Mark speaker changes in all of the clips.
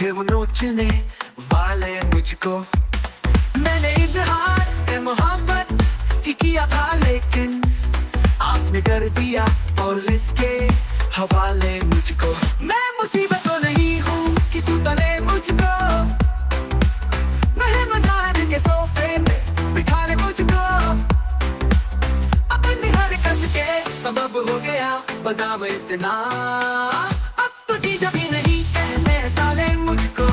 Speaker 1: थे वो नोचने वाले मुझको। मैंने इजहार मोहब्बत ही किया था, लेकिन आपने कर दिया पुलिस के हवाले मुझको। मैं मुसीबत तो नहीं हूँ कि तू तले मुझको, मैं मजाक के सोफे पे बिठा ले मुझको। अपनी हरकत के सबब हो गया बदनाम इतना, अब तो जीजा भी नहीं कहते साले मुझको,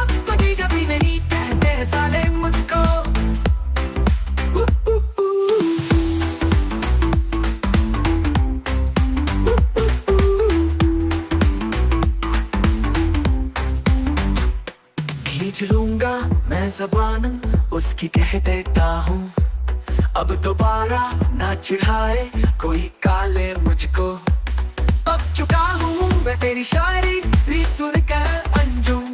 Speaker 1: अब तो जीजा भी नहीं कहते साले मुझको। खींच लूंगा मैं ज़बान उसकी कह देता हूँ, अब दोबारा ना चिढ़ाए कोई काले मुझको। पक चुका हूँ मैं तेरी शायरी सुनकर अंजुम,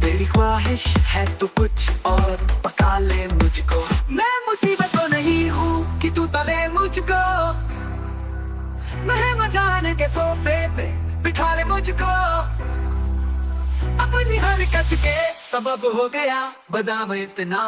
Speaker 1: तेरी ख्वाहिश है तो कुछ और पका ले मुझको। मैं मुसीबत तो नहीं हूँ कि तू तले मुझको, मैं मजाने के सोफे पे बिठा ले मुझको। अपनी हरकत के सबब हो गया बदनाम इतना।